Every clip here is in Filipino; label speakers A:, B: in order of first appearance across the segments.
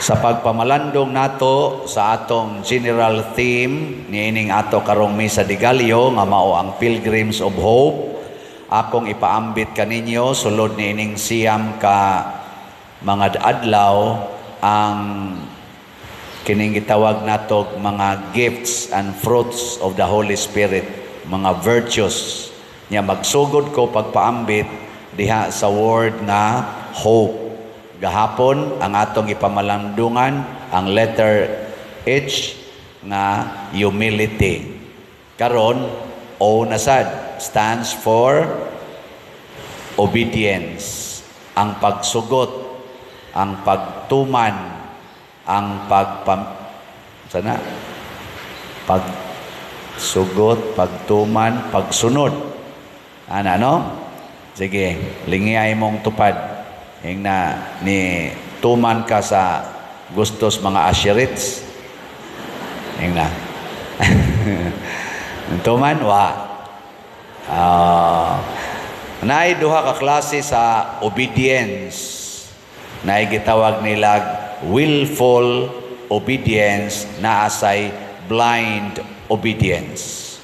A: Sa pagpamalandong nato sa atong general theme niining ato karong misa de Gallo nga mao ang Pilgrims of Hope, akong ipaambit kaninyo sulod niining siyam ka mga adlaw ang kining gitawag nato mga gifts and fruits of the Holy Spirit, mga virtues nya magsugod ko pagpaambit diha sa word nga hope. Gahapon ang atong ipamalandungan ang letter H nga humility. Karon O na sad stands for obedience. Ang pagsugot, ang pagtuman, ang pagsugot, pagtuman, pagsunod. Ano? Sige, lingiyay mong tupad. Yung na ni tuman ka sa gustos mga asherits. Yung na. Tuman, wa. Naay duha ka klase sa obedience. Naay gitawag nila willful obedience, na asay blind obedience.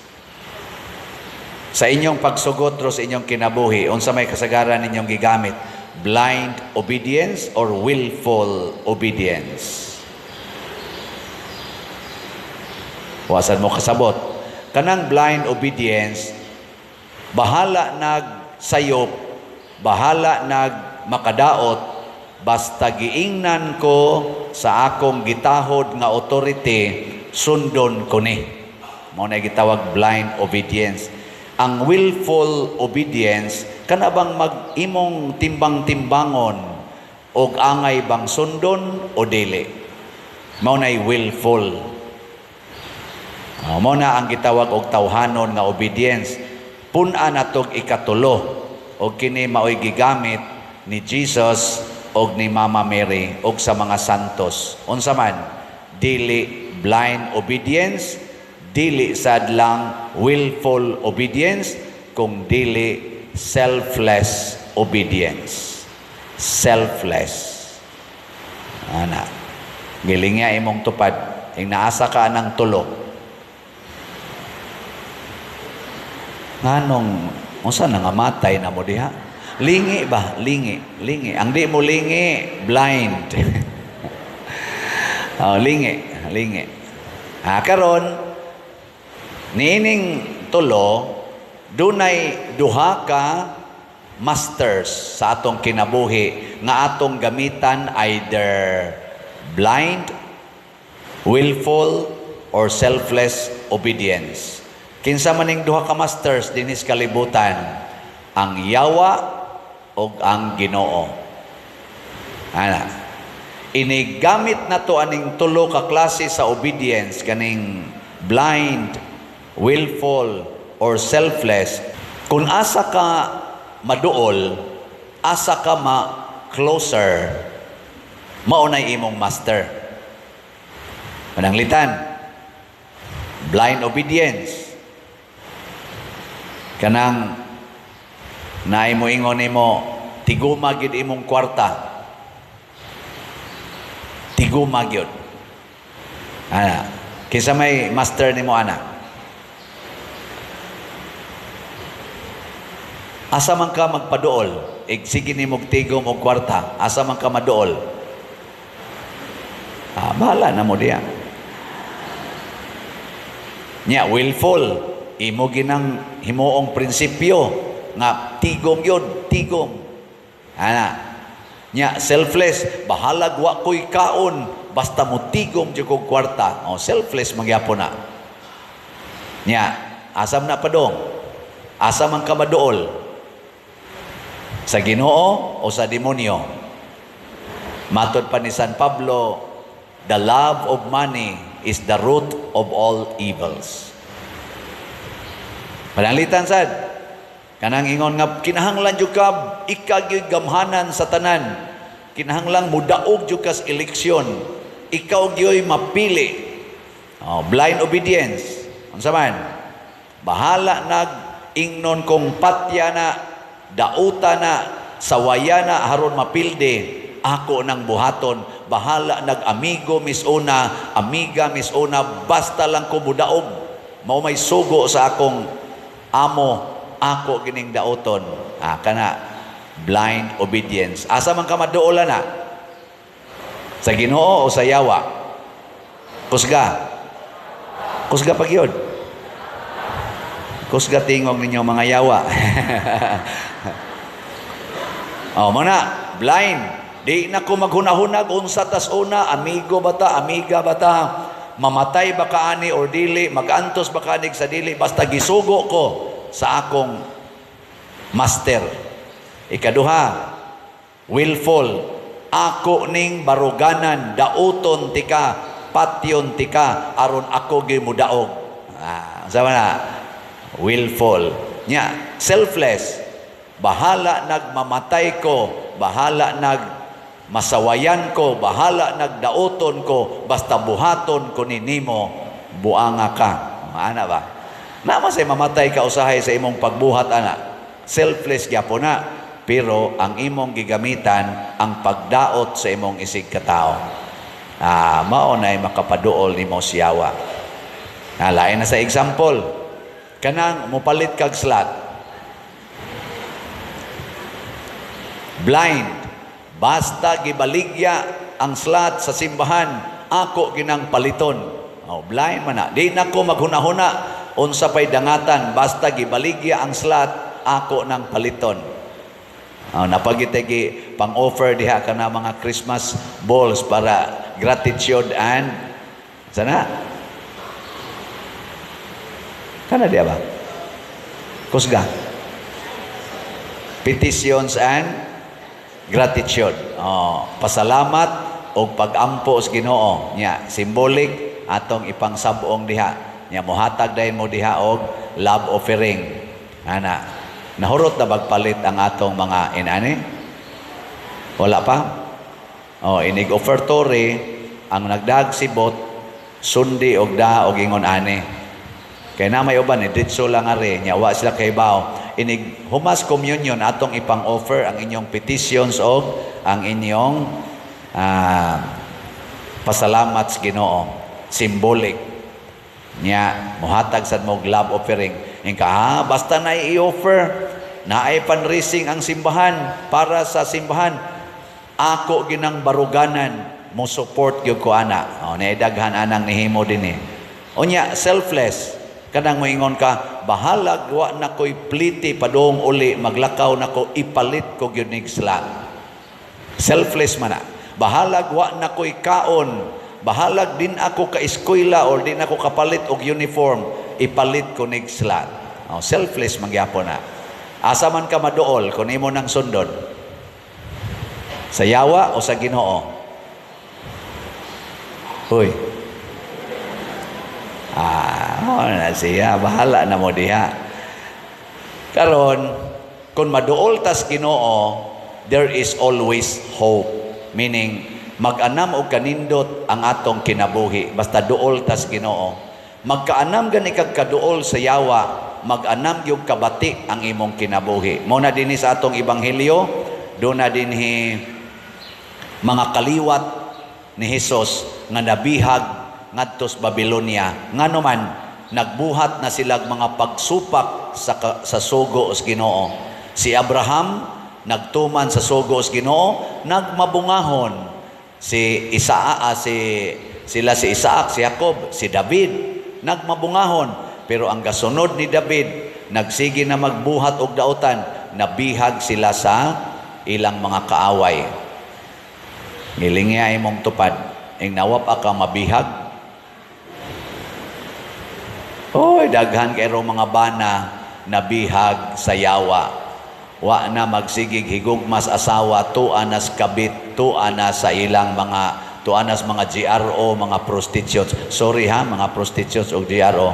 A: Sa inyong pagsugot ro sa inyong kinabuhi, unsa may kasagaran ninyong gigamit? Blind obedience or willful obedience? Wasan mo kasabot. Kanang blind obedience, bahala nagsayop, bahala makadaot, basta giingnan ko sa akong gitahod nga authority, sundon ko ni. Mao na gitawag blind obedience. Ang willful obedience, kana bang mag-imong timbang-timbangon og angay bang sundon o dili? Mao na'y willful. Mao na ang gitawag og tawhanon nga obedience. Pun-a natog ikatulo og kini maoy gigamit ni Jesus og ni Mama Mary og sa mga santos. Unsa man? Dili blind obedience, dili sad lang willful obedience, kung dili selfless obedience. Selfless. Ana. Giling nga imong tupad. Ing naasa ka ng tulo. Nganong, unsa na nga matay na mo diha? Lingi ba? Lingi. Ang di mo lingi, blind. Lingi. Karon, niining tulo, dunay duha ka masters sa atong kinabuhi nga atong gamitan, either blind, willful, or selfless obedience. Kinsa maning duha ka masters dinis kalibutan? Ang yawa o ang Ginoo. Inigamit na to aning tulo ka klase sa obedience, kaning blind, willful, or selfless. Kung asa ka maduol, asa ka ma-closer, maunay imong master. Mananglitan, blind obedience. Kanang naay mo ingon nimo, tiguma gid imong kwarta. Tiguma gyud. Kinsa may master nimo ana? Asa man ka magpaduol, sige nimo tigom og kwarta, asa man ka maduol. Bahala na mo diya. Nya willful, imo ginang himuong prinsipyo nga tigom yun, tigom. Nya selfless, bahalag wa ko'y kaon, basta mo tigom dyan kong kwarta. Selfless magyapon na. Nya, asam na padong, asam ang kamadool, sa Ginoo o sa demonyo. Matod pa ni San Pablo, the love of money is the root of all evils. Panalitan sad, kanang ingon nga kinahanglan jud ka ikagyud gamhanan sa tanan. Kinahanglang mudaog jud ka sa eleksyon. Ikaw gyoy mapili. Blind obedience. Unsa man? Bahala nag ingnon kong patya na, dauta na, sawaya na haron mapilde. ako nang buhaton. Bahala nag-amigo misuna, amiga misuna, basta lang ko mudaog. Mao may sugo sa akong amo, ako gining daoton. Kana blind obedience. Asa man ka maduola na? Sa Ginoo o sa yawa? Kusga. Kusga pag yun. Kusga tingog ninyo mga yawa. Muna, blind. Di na ko maghunahunag, unsa tas una, amigo bata, amiga bata, mamatay ba kaani or dili, magantos ba kaanig sa dili, basta gisugo ko sa akong master. Ikaduha, willful. Ako ning baruganan, dauton tika, patyon tika, aron ako gimudaog. Sama na, willful. Nya, selfless. Bahala nagmamatay ko, bahala masawayan ko, bahala nagdaoton ko, basta buhaton ko ninimo, buanga ka. Ana ba? Naman say mamatay ka usahay sa imong pagbuhat, ana. Selfless gyapon na. Pero ang imong gigamitan, ang pagdaot sa imong isig katao. Mao na'y makapaduol nimo siyawa. Lain na sa example. Kanang mupalit kag slot. Blind. Basta gibaligya ang slot sa simbahan, ako ginang paliton. Blind man na. Di na ko maghunahuna, unsa pay dangatan, basta gibaligya ang slot, ako nang paliton. Napagitegi pang-offer diha ka na mga Christmas balls para gratitude and sana? Kana diya ba? Kusga. Petitions and gratitude. Pasalamat o pag-ampo sa Ginoo. Nya, symbolic atong ipangsabong diha. Nya, muhatag dahin mo diha og love offering. Ana. Nahurot na bagpalit ang atong mga inani? Wala pa? Inig offertory, ang nagdag sibot, sundi og da og ingon ani. Kaya na may uban, ditso lang ari, nyawa sila kay bao. Inig humas communion, atong ipang-offer ang inyong petitions og ang inyong pasalamat sa Ginoo. Symbolic. Nya, muhatag sa mong love offering. Basta na i-offer, na ay fundraising ang simbahan para sa simbahan, ako ginang baruganan, mo support gyud ko ana. Naidaghan anang nihimo din Unya, selfless. Kanang moingon ka, bahala wa na ko'y pliti padong uli, maglakaw na ko, ipalit ko gyud nig slot. Selfless man na. Bahala wa na ko'y kaon, bahalag din ako ka eskwela or din ako kapalit og uniform, ipalit ko nig slot. Selfless magyapon na. Asa man ka maduol kung imo nang sundon? Sa yawa o sa Ginoo? Hoy. Na siya, bahala na mo diha. Karon, kung maduol tas Ginoo, there is always hope. Meaning, mag-anam og kanindot ang atong kinabuhi. Basta duol tas Ginoo. Magkaanam gani kag kaduol sa yawa, mag-anam yung kabati ang imong kinabuhi. Muna din sa atong ebanghelyo, doon na din mga kaliwat ni Hesus nga nabihag ngadtos Babylonia. Ngano man, nagbuhat na silag mga pagsupak sa sugo sa Ginoo. Si Abraham, nagtuman sa sugo sa Ginoo, nagmabungahon. Si Isaac, si Isaac, si Jacob, si David, nagmabungahon. Pero ang gasunod ni David, nagsige na magbuhat og dautan, nabihag sila sa ilang mga kaaway. Nilingya imong tupad, ing nawap ka mabihag. Daghan kayro mga bana nabihag sa yawa. Wa na magsigig higugmas asawa, tuanas kabit, tuanas sa ilang tuanas mga GRO, mga prostitutes. Sorry mga prostitutes o GRO.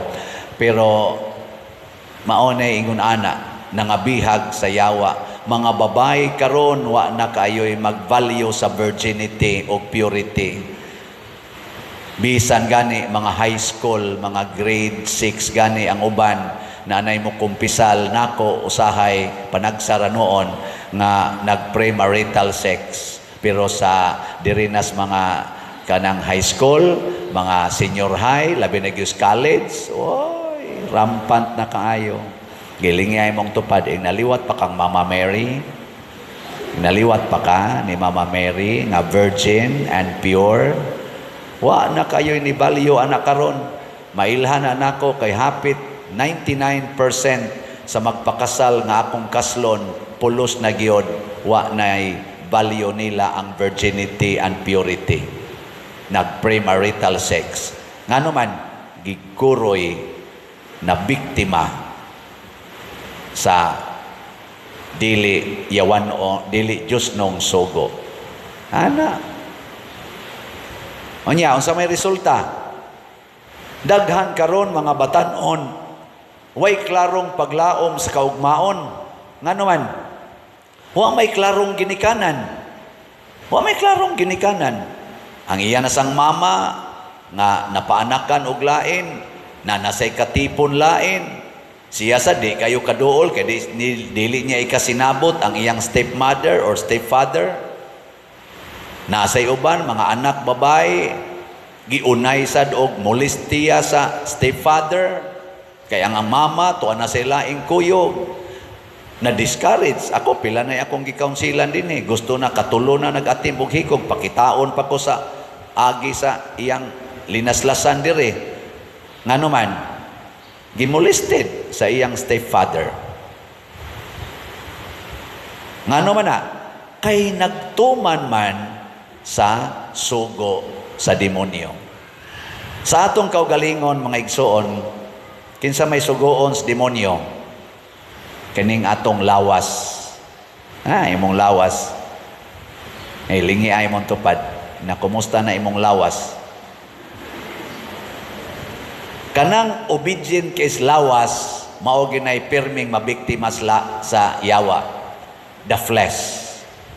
A: Pero maunay ingon ana, nangabihag sa yawa. Mga babae karon wa na kayo'y mag-value sa virginity o purity. Bisan gani mga high school, mga grade 6 gani ang uban, nanay mo kumpisal nako usahay panagsara noon nga nag-premarital sex. Pero sa dirinas mga kanang high school, mga senior high, labi na gyud college, oy, rampant na kaayo. Gilingay mong tupad, naliwat pa kang Mama Mary. Naliwat pa ka ni Mama Mary, nga virgin and pure. Wa na kayo ni balyo anak karon. Mailhan na nako kay hapit 99% sa magpakasal nga akong kaslon, pulos na gyud, wa nay balyo nila ang virginity and purity. Nag-premarital sex. Ngano man giguroy na biktima sa dili yawan o dili Diyos nung sugo. Ana. Unya, unsa may resulta? Daghan karon mga batan-on, way klarong paglaom sa kaugmaon. Ngano man? Wa may klarong ginikanan. Wa may klarong ginikanan. Ang iya na sang mama nga napaanakan og lain, na nasay katipon lain. Siya sa di kayo kaduol, kaya dili niya ikasinabot ang iyang stepmother or stepfather. Nasay uban, mga anak babae, giunay sad og molestiya sa stepfather. Kaya ang mama, tuwa na sila ing kuyog. Na-discourage. Ako, pila na akong gikaunsilan din eh. Gusto na katulo na nag-atim og hikog. Pakitaon pa ko sa agi sa iyang linaslasan dire. Ngano man, gimolested sa iyang stepfather. Ngano man na, kay nagtuman man sa sugo sa demonyo. Sa atong kaugalingon, mga igsoon, kinsa may sugoon sa demonyo, kining atong lawas. Imong lawas. Lingi ay mong tupad. Na kumusta na imong lawas? Kanang obedient kay lawas, mao ginay pirming mabiktima sa yawa. The flesh.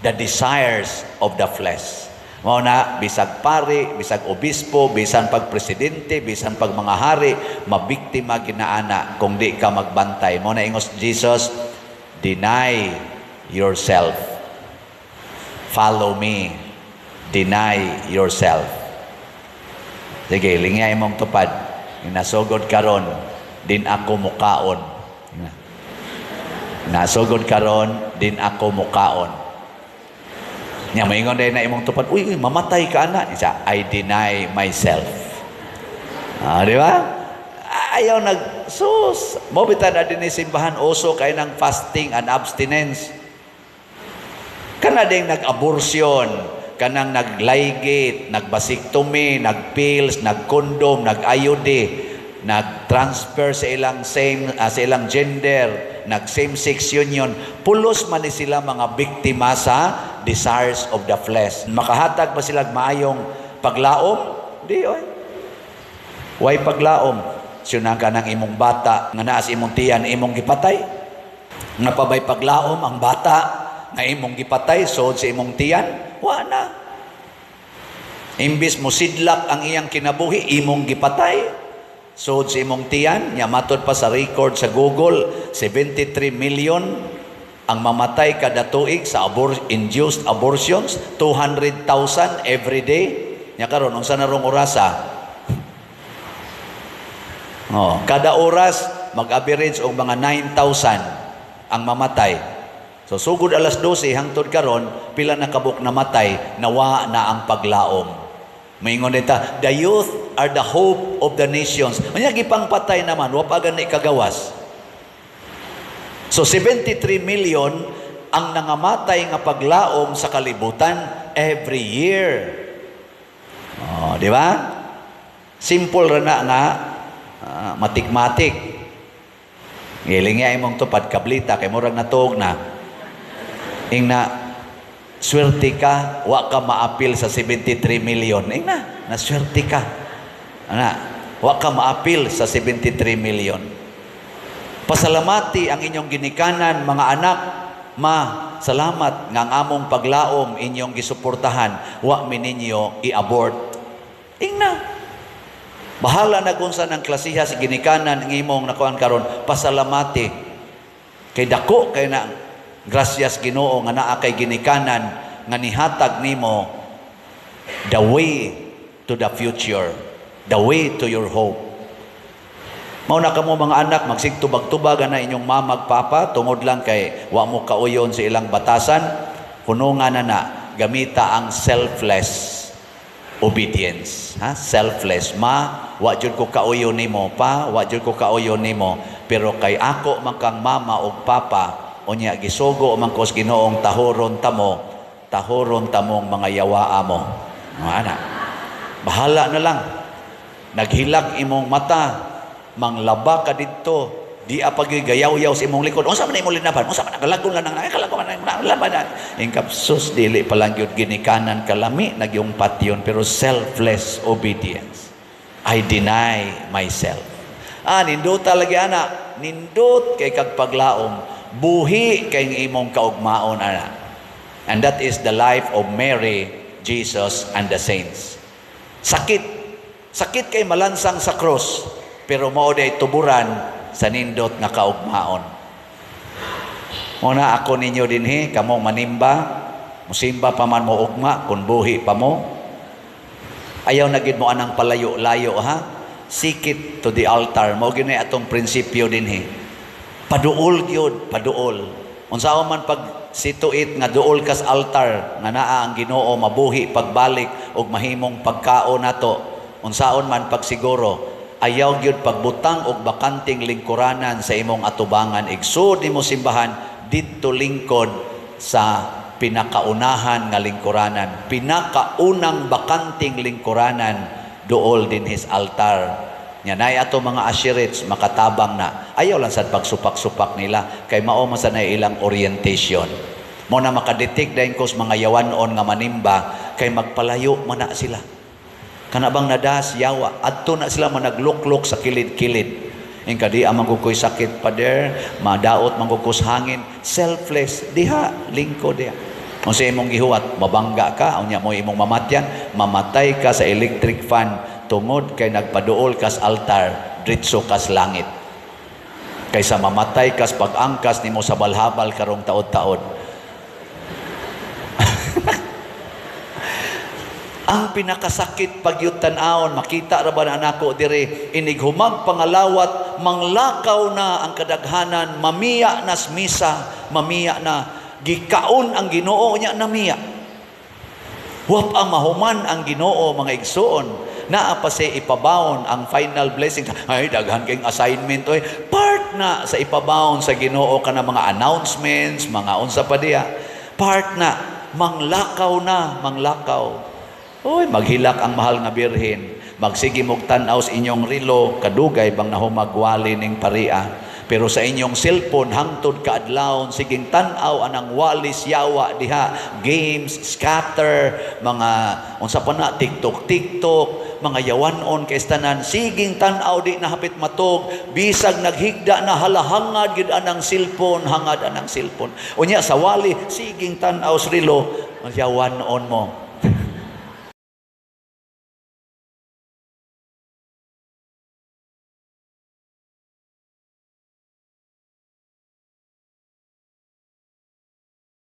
A: The desires of the flesh. Mao na, bisag pari, bisag obispo, bisan pag presidente, bisan pag mga hari, mabiktima ginaana kung di ka magbantay. Mao na ingos Jesus, deny yourself. Follow me. Deny yourself. Sige, lingay mong tupad. Nasugod karon, din ako mukaon. Nasugod karon, din ako mukaon. Nya moingon day na imong tupad, uy, mamatay ka na. Isa, I deny myself. Di ba? Ayaw sus. Mo bitan na din simbahan uso kay ng fasting and abstinence. Kana ding nag-abortion, kanang naglaygate, nagbasiktomy, nagpills, nagkondom, nag-IUD, nag-transfer sa ilang gender, nag-same-sex union, pulos man ni sila mga biktima sa desires of the flesh. Makahatag ba sila maayong paglaom? Di, oy. Way paglaom. Siyunang ka ng imong bata, nga naas imong tiyan, imong gipatay. Nga pabay paglaom ang bata, nga imong gipatay, so sa imong tiyan, wa na. Imbis mo sidlak ang iyang kinabuhi, imong gipatay. So sa imong tiyan, nya matod pa sa record sa Google, 73 million ang mamatay kada tuig sa induced abortions, 200,000 every day. Nya karon unsa na rong orasa? Kada oras mag-average og mga 9,000 ang mamatay. So sugod alas 12 hangtod karon pila na kabuk namatay, nawa na ang paglaom. Maingon nita, the youth are the hope of the nations. Unya gipang patay naman, wa pa gani kagawas. So 73 million ang nangamatay nga paglaom sa kalibutan every year. Di ba? Simple ra na nga matik-matik. Gilingi ay mong tupad kablita kay murag natuog na. Ingna swerte ka, wa ka maapil sa 73 million. Ingna, naswerte ka. Wa ka maapil sa 73 million. Pasalamati ang inyong ginikanan, mga anak. Salamat nga ang among paglaom inyong gisuportahan. Wa mininyo i-abort. Ingna. Bahala na kung saan ang klasiha sa ginikanan ng imong nakuan karon, pasalamati. Kay dako kay na gracias Ginoo nga naa kay ginikanan nga nihatag nimo the way to the future, the way to your hope. Mao na kamo mga anak, magsigtubag-tubag na inyong mamag papa tungod lang kay wa mo kauyon sa ilang batasan, hunungan na gamita ang selfless obedience. Selfless. Wa jud ko kauyon nimo pa, wa jud ko kauyon nimo, pero kay ako man kang mama o papa, unya gisugo man ko sa Ginoong tahoron tamong mga yawaa mo. Ana. Bahala na lang. Naghilak imong mata, manglaba ka dito, di apagayaw-yaw sa imong likod. Unsa man imong linaban? Unsa man nagalagon lang kalagon man laban. Ingkapsus dili pa lang gyud ginikanan kalami nagyong patyon, pero selfless obedience. I deny myself. Nindot talaga ana, nindot kay kag paglaom, buhi kay imong kaugmaon ana. And that is the life of Mary, Jesus, and the saints. Sakit kay malansang sa cross, pero mao day tuburan sa nindot nga kaugmaon. Muna ako ninyo dinhi, kamong manimba, musimba pa man mo ugma, kung buhi pa mo. Ayaw na gid mo anang palayo-layo ha. Seek it to the altar. Mao gyud atong prinsipyo dinhi. Paduol gyud, paduol. Unsaon man pag situit nga duol kas altar nga naa ang Ginoo mabuhi pagbalik og mahimong pagkaon nato. Unsaon man pagsiguro, ayaw gyud pagbutang og bakanting lingkuranan sa imong atubangan. Igsud nimo simbahan didto lingkod sa pinakaunahan nga lingkuranan, pinakaunang bakanting lingkuranan duol din his altar. Yanay ato mga ashirits makatabang na. Ayaw lang sad pagsupak-supak nila kay mao man sa ilang orientation. Mo na makadetect dayon ko sa mga yawanon nga manimba kay magpalayo man na sila. Kana bang nadas yawa adto na sila managluklok sa kilid-kilid. Ing kadi amang kukoy sakit pader, madaot mangkukus hangin, selfless diha, lingkod diha. Kung sa imong gihuwat, mabangga ka, unya mo imong mamatyan, mamatay ka sa electric fan, tungod kay nagpaduol kas altar, dritso kas langit. Kaysa mamatay kas pag-angkas nimo sa balhabal karong taod-taod. Ang pinakasakit pagyud tan-awon, makita ra ba na nako diri, inighumag pangalawat, manglakaw na ang kadaghanan, mamiya nas misa, mamiya na gikaon ang Ginoo nya namiya. Wa ang mahuman ang Ginoo mga igsoon, naa pa sa ipabawon ang final blessing. Ay daghan kayong assignment oy, part na sa ipabawon sa Ginoo kana mga announcements, mga unsa pa diha. Part na manglakaw na, manglakaw. Oy, maghilak ang mahal nga birhen. Magsige mog tan-aw sa inyong rilo, kadugay bang nahumagwali ning paria. Pero sa inyong cellphone, hangtod kaadlawon, siging tan-aw anang walis yawa diha, games, scatter, mga unsa pa na, TikTok, mga yawanon kay tanan, siging tan-aw di na hapit matog, bisag naghigda na halahangad gid anang cellphone, hangad anang cellphone. Unya sa wali, siging tan-aw sa rilo, yawanon mo.